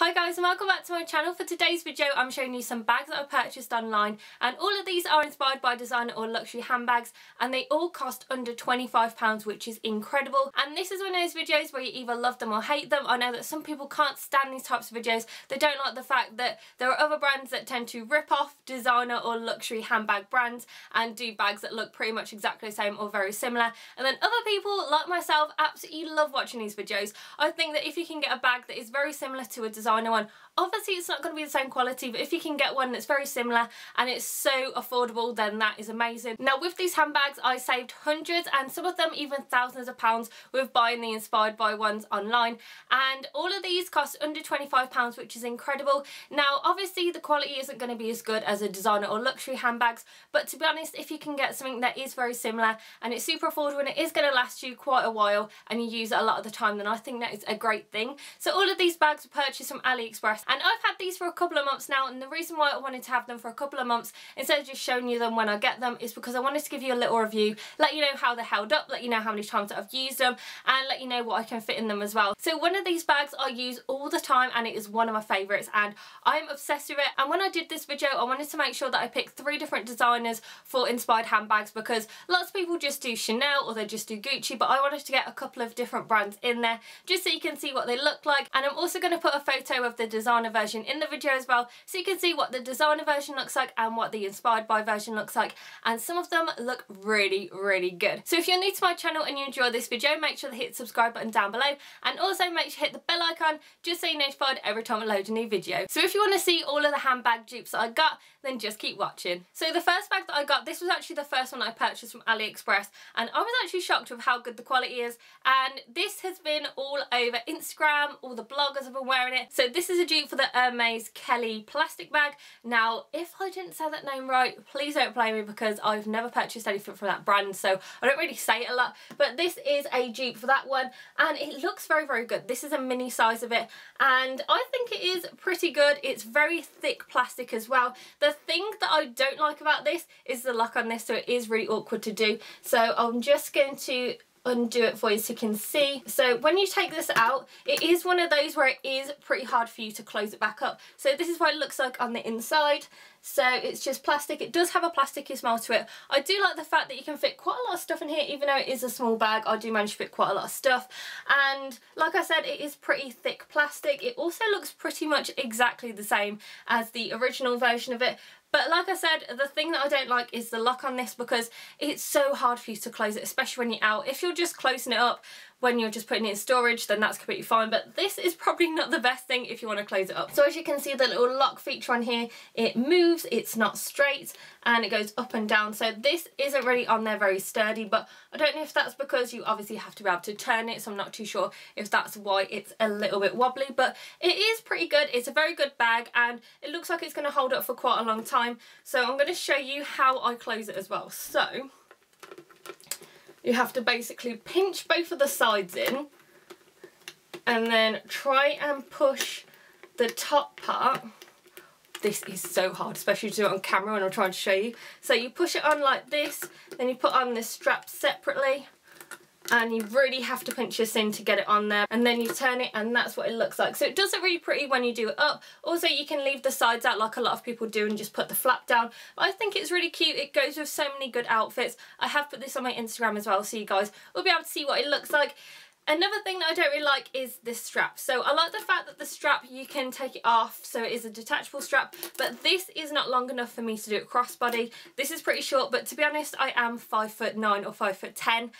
Hi guys and welcome back to my channel. For today's video I'm showing you some bags that I purchased online, and all of these are inspired by designer or luxury handbags, and they all cost under £25, which is incredible. And this is one of those videos where you either love them or hate them. I know that some people can't stand these types of videos. They don't like the fact that there are other brands that tend to rip off designer or luxury handbag brands and do bags that look pretty much exactly the same or very similar. And then other people like myself absolutely love watching these videos. I think that if you can get a bag that is very similar to a designer one, obviously it's not going to be the same quality, but if you can get one that's very similar and it's so affordable, then that is amazing. Now with these handbags I saved hundreds and some of them even thousands of pounds with buying the inspired by ones online, and all of these cost under £25, which is incredible. Now obviously the quality isn't going to be as good as a designer or luxury handbags, but to be honest, if you can get something that is very similar and it's super affordable and it is going to last you quite a while and you use it a lot of the time, then I think that is a great thing. So all of these bags were purchased from Aliexpress, and I've had these for a couple of months now, and the reason why I wanted to have them for a couple of months instead of just showing you them when I get them is because I wanted to give you a little review, let you know how they're held up, let you know how many times that I've used them, and let you know what I can fit in them as well. So one of these bags I use all the time and it is one of my favourites and I'm obsessed with it. And when I did this video I wanted to make sure that I picked 3 different designers for inspired handbags, because lots of people just do Chanel or they just do Gucci, but I wanted to get a couple of different brands in there just so you can see what they look like. And I'm also going to put a photo of the designer version in the video as well, so you can see what the designer version looks like and what the inspired by version looks like, and some of them look really good. So if you're new to my channel and you enjoy this video, make sure to hit the subscribe button down below, and also make sure to hit the bell icon just so you're notified every time I load a new video. So if you want to see all of the handbag dupes that I got, then just keep watching. So the first bag that I got, this was actually the first one that I purchased from Aliexpress, and I was actually shocked with how good the quality is, and this has been all over Instagram, all the bloggers have been wearing it. So this is a dupe for the Hermes Kelly plastic bag. Now if I didn't say that name right, please don't blame me because I've never purchased anything from that brand, so I don't really say it a lot, but this is a dupe for that one and it looks very good. This is a mini size of it and I think it is pretty good. It's very thick plastic as well. The thing that I don't like about this is the lock on this, so it is really awkward to do. So I'm just going to undo it for you so you can see. So when you take this out, it is one of those where it is pretty hard for you to close it back up. So this is what it looks like on the inside. So it's just plastic. It does have a plasticky smell to it. I do like the fact that you can fit quite a lot of stuff in here, even though it is a small bag. I do manage to fit quite a lot of stuff, and like I said, it is pretty thick plastic. It also looks pretty much exactly the same as the original version of it. But like I said, the thing that I don't like is the lock on this, because it's so hard for you to close it, especially when you're out. If you're just closing it up when you're just putting it in storage, then that's completely fine, but this is probably not the best thing if you want to close it up. So as you can see, the little lock feature on here, it moves, it's not straight, and it goes up and down. So this isn't really on there very sturdy, but I don't know if that's because you obviously have to be able to turn it, so I'm not too sure if that's why it's a little bit wobbly, but it is pretty good. It's a very good bag and it looks like it's going to hold up for quite a long time. So I'm going to show you how I close it as well. So you have to basically pinch both of the sides in and then try and push the top part. This is so hard, especially to do it on camera when I'm trying to show you. So you push it on like this, then you put on this strap separately, and you really have to pinch this in to get it on there, and then you turn it and that's what it looks like. So it does look really pretty when you do it up. Also you can leave the sides out like a lot of people do and just put the flap down, but I think it's really cute. It goes with so many good outfits. I have put this on my Instagram as well, so you guys will be able to see what it looks like. Another thing that I don't really like is this strap. So I like the fact that the strap, you can take it off, so it is a detachable strap, but this is not long enough for me to do it crossbody. This is pretty short, but to be honest, I am 5'9" or 5'10",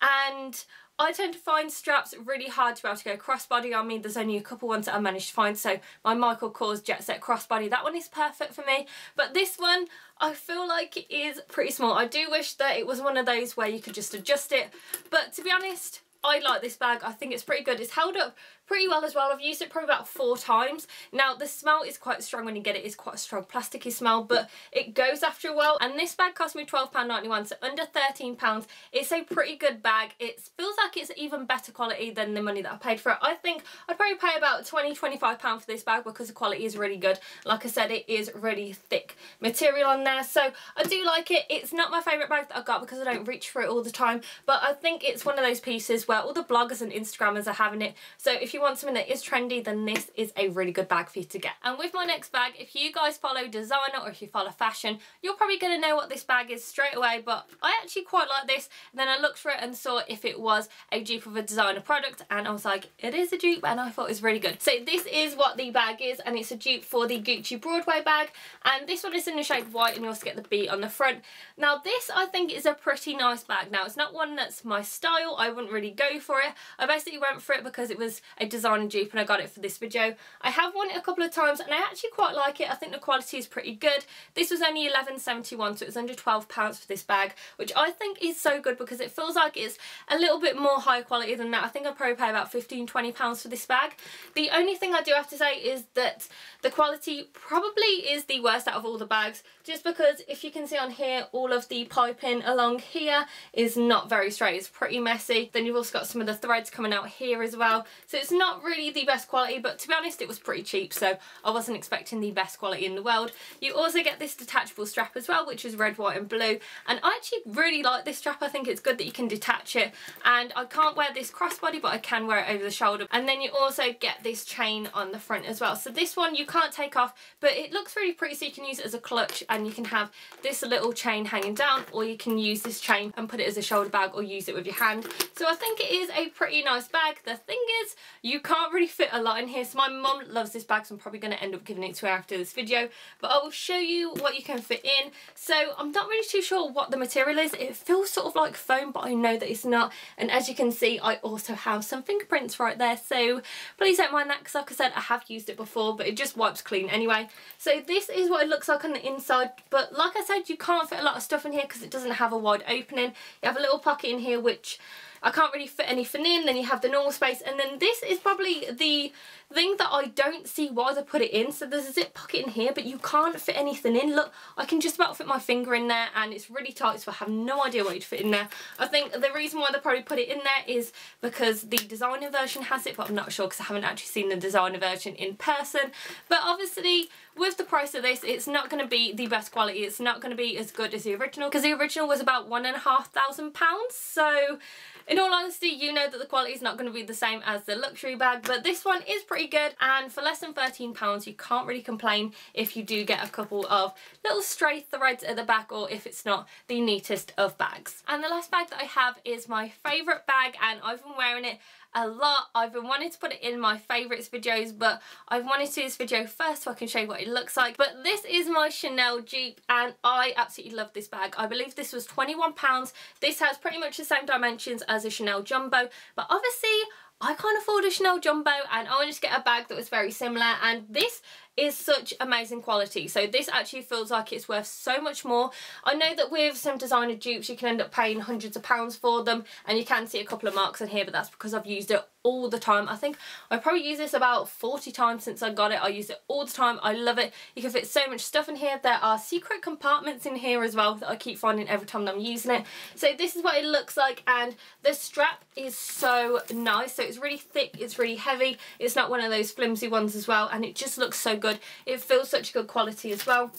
and I tend to find straps really hard to be able to go crossbody on me. There's only a couple ones that I managed to find. So my Michael Kors Jet Set crossbody, that one is perfect for me. But this one, I feel like it is pretty small. I do wish that it was one of those where you could just adjust it. But to be honest, I like this bag. I think it's pretty good. It's held up pretty well as well. I've used it probably about 4 times. Now the smell is quite strong when you get it. It's quite a strong plasticky smell, but it goes after a while. And this bag cost me £12.91, so under £13. It's a pretty good bag. It feels like it's even better quality than the money that I paid for it. I think I'd probably pay about £20–25 for this bag because the quality is really good. Like I said, it is really thick material on there, so I do like it. It's not my favourite bag that I've got because I don't reach for it all the time, but I think it's one of those pieces where all the bloggers and Instagrammers are having it. So if you you want something that is trendy, then this is a really good bag for you to get. And with my next bag, if you guys follow designer or if you follow fashion, you're probably going to know what this bag is straight away, but I actually quite like this. And then I looked for it and saw if it was a dupe of a designer product, and I was like, it is a dupe, and I thought it was really good. So this is what the bag is, and it's a dupe for the Gucci Broadway bag, and this one is in the shade white, and you also get the B on the front. Now this I think is a pretty nice bag. Now it's not one that's my style, I wouldn't really go for it. I basically went for it because it was a designer dupe and I got it for this video. I have worn it a couple of times and I actually quite like it. I think the quality is pretty good. This was only £11.71, so it was under £12 for this bag, which I think is so good because it feels like it's a little bit more high quality than that. I think I'd probably pay about £15–20 for this bag. The only thing I do have to say is that the quality probably is the worst out of all the bags, just because if you can see on here, all of the piping along here is not very straight. It's pretty messy. Then you've also got some of the threads coming out here as well, so it's not really the best quality, but to be honest it was pretty cheap, so I wasn't expecting the best quality in the world. You also get this detachable strap as well, which is red, white and blue, and I actually really like this strap. I think it's good that you can detach it, and I can't wear this crossbody, but I can wear it over the shoulder. And then you also get this chain on the front as well, so this one you can't take off, but it looks really pretty, so you can use it as a clutch, and you can have this little chain hanging down, or you can use this chain and put it as a shoulder bag or use it with your hand. So I think it is a pretty nice bag. The thing is, you can't really fit a lot in here, so my mum loves this bag, so I'm probably going to end up giving it to her after this video, but I will show you what you can fit in. So I'm not really too sure what the material is. It feels sort of like foam, but I know that it's not, and as you can see I also have some fingerprints right there, so please don't mind that because like I said, I have used it before, but it just wipes clean anyway. So this is what it looks like on the inside, but like I said, you can't fit a lot of stuff in here because it doesn't have a wide opening. You have a little pocket in here which I can't really fit anything in, then you have the normal space, and then this is probably the thing that I don't see why they put it in. So there's a zip pocket in here, but you can't fit anything in. Look, I can just about fit my finger in there, and it's really tight, so I have no idea what you'd fit in there. I think the reason why they probably put it in there is because the designer version has it, but I'm not sure because I haven't actually seen the designer version in person. But obviously, with the price of this, it's not going to be the best quality. It's not going to be as good as the original, because the original was about £1,500. So in all honesty, you know that the quality is not going to be the same as the luxury bag, but this one is pretty good, and for less than £13 you can't really complain if you do get a couple of little stray threads at the back, or if it's not the neatest of bags. And the last bag that I have is my favourite bag, and I've been wearing it a lot. I've been wanting to put it in my favourites videos, but I've wanted to do this video first so I can show you what it looks like. But this is my Chanel dupe, and I absolutely love this bag. I believe this was £21. This has pretty much the same dimensions as a Chanel jumbo, but obviously I can't afford a Chanel jumbo, and I wanted to get a bag that was very similar, and this is such amazing quality. So this actually feels like it's worth so much more. I know that with some designer dupes you can end up paying hundreds of pounds for them, and you can see a couple of marks in here, but that's because I've used it all the time. I think I probably used this about 40 times since I got it. I use it all the time. I love it. You can fit so much stuff in here. There are secret compartments in here as well that I keep finding every time I'm using it. So this is what it looks like, and the strap is so nice. So it's really thick, it's really heavy, it's not one of those flimsy ones as well, and it just looks so good. It feels such good quality as well.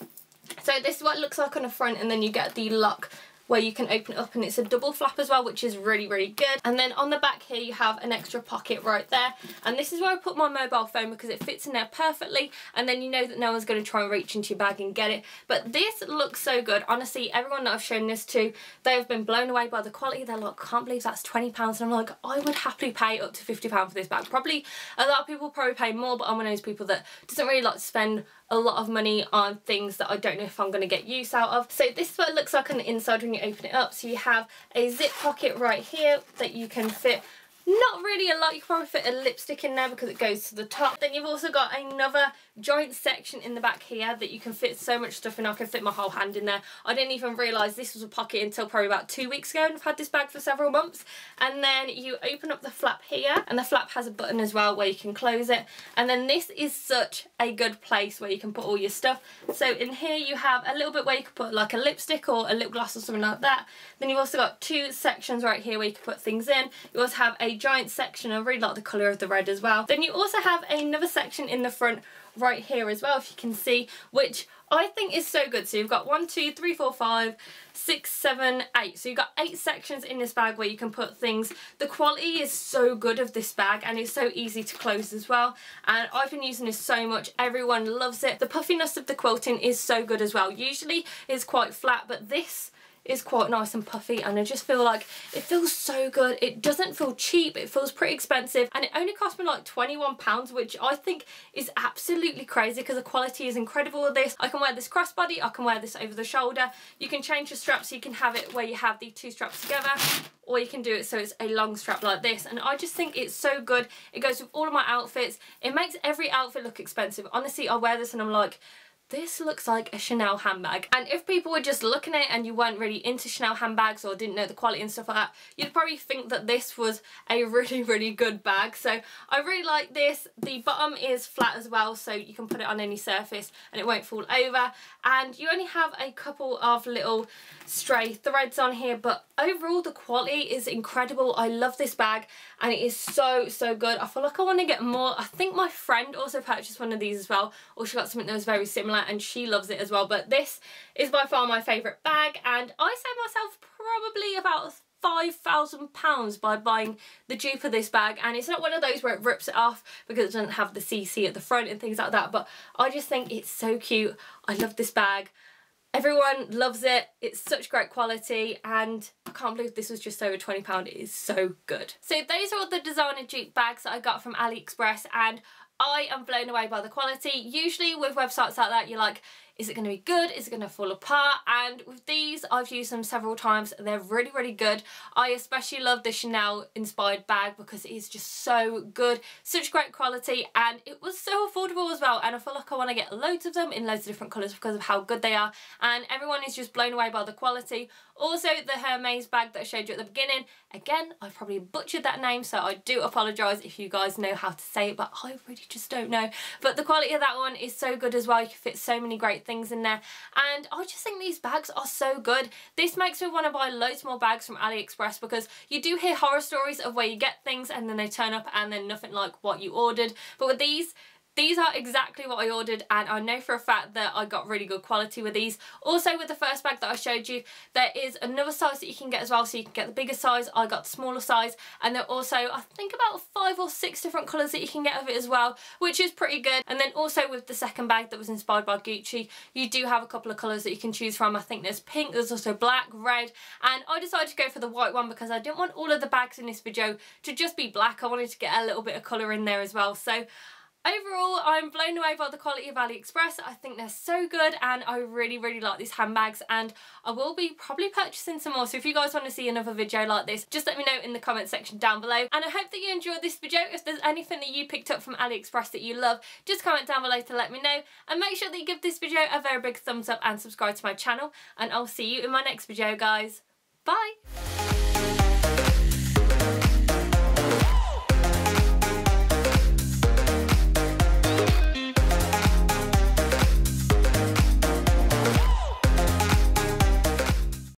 So this is what it looks like on the front, and then you get the lock where you can open it up, and it's a double flap as well, which is really, really good. And then on the back here you have an extra pocket right there, and this is where I put my mobile phone because it fits in there perfectly, and then you know that no one's going to try and reach into your bag and get it. But this looks so good. Honestly, everyone that I've shown this to, they have been blown away by the quality. They're like, can't believe that's £20, and I'm like, I would happily pay up to £50 for this bag. Probably a lot of people probably pay more, but I'm one of those people that doesn't really like to spend a lot of money on things that I don't know if I'm going to get use out of. So this is what it looks like on the inside when you open it up. So you have a zip pocket right here that you can fit not really a lot. You can probably fit a lipstick in there because it goes to the top. Then you've also got another joint section in the back here that you can fit so much stuff in. I can fit my whole hand in there. I didn't even realise this was a pocket until probably about 2 weeks ago, and I've had this bag for several months. And then you open up the flap here, and the flap has a button as well where you can close it. And then this is such a good place where you can put all your stuff. So in here you have a little bit where you can put like a lipstick or a lip gloss or something like that. Then you've also got two sections right here where you can put things in. You also have a giant section. I really like the colour of the red as well. Then you also have another section in the front right here as well, if you can see, which I think it's so good. So you've got 1, 2, 3, 4, 5, 6, 7, 8. So you've got 8 sections in this bag where you can put things. The quality is so good of this bag and it's so easy to close as well. And I've been using this so much. Everyone loves it. The puffiness of the quilting is so good as well. Usually it's quite flat, but this is quite nice and puffy, and I just feel like it feels so good. It doesn't feel cheap, it feels pretty expensive, and it only cost me like £21, which I think is absolutely crazy because the quality is incredible with this. I can wear this crossbody, I can wear this over the shoulder. You can change the straps, so you can have it where you have the 2 straps together, or you can do it so it's a long strap like this, and I just think it's so good. It goes with all of my outfits. It makes every outfit look expensive. Honestly, I wear this and I'm like, this looks like a Chanel handbag. And if people were just looking at it and you weren't really into Chanel handbags or didn't know the quality and stuff like that, you'd probably think that this was a really, really good bag. So I really like this. The bottom is flat as well, so you can put it on any surface and it won't fall over. And you only have a couple of little stray threads on here, but overall the quality is incredible. I love this bag and it is so, so good. I feel like I want to get more. I think my friend also purchased one of these as well, or she got something that was very similar and she loves it as well. But this is by far my favourite bag, and I saved myself probably about £5,000 by buying the dupe of this bag. And it's not one of those where it rips it off because it doesn't have the CC at the front and things like that, but I just think it's so cute. I love this bag. Everyone loves it. It's such great quality, and I can't believe this was just over £20. It is so good. So those are all the designer dupe bags that I got from Aliexpress, and I am blown away by the quality. Usually with websites like that, you're like, is it going to be good? Is it going to fall apart? And with these, I've used them several times. They're really, really good. I especially love the Chanel inspired bag because it is just so good. Such great quality, and it was so affordable as well. And I feel like I want to get loads of them in loads of different colours because of how good they are. And everyone is just blown away by the quality. Also, the Hermes bag that I showed you at the beginning. Again, I probably butchered that name, so I do apologise if you guys know how to say it, but I really just don't know. But the quality of that one is so good as well. You can fit so many great things in there, and I just think these bags are so good. This makes me want to buy loads more bags from Aliexpress because you do hear horror stories of where you get things and then they turn up and they're nothing like what you ordered. But with these are exactly what I ordered, and I know for a fact that I got really good quality with these. Also, with the first bag that I showed you, there is another size that you can get as well, so you can get the bigger size. I got the smaller size, and there are also, I think, about 5 or 6 different colours that you can get of it as well, which is pretty good. And then also with the second bag that was inspired by Gucci, you do have a couple of colours that you can choose from. I think there's pink, there's also black, red, and I decided to go for the white one because I didn't want all of the bags in this video to just be black. I wanted to get a little bit of colour in there as well. So overall, I'm blown away by the quality of Aliexpress. I think they're so good, and I really, really like these handbags, and I will be probably purchasing some more. So if you guys want to see another video like this, just let me know in the comment section down below. And I hope that you enjoyed this video. If there's anything that you picked up from Aliexpress that you love, just comment down below to let me know. And make sure that you give this video a very big thumbs up and subscribe to my channel. And I'll see you in my next video, guys. Bye!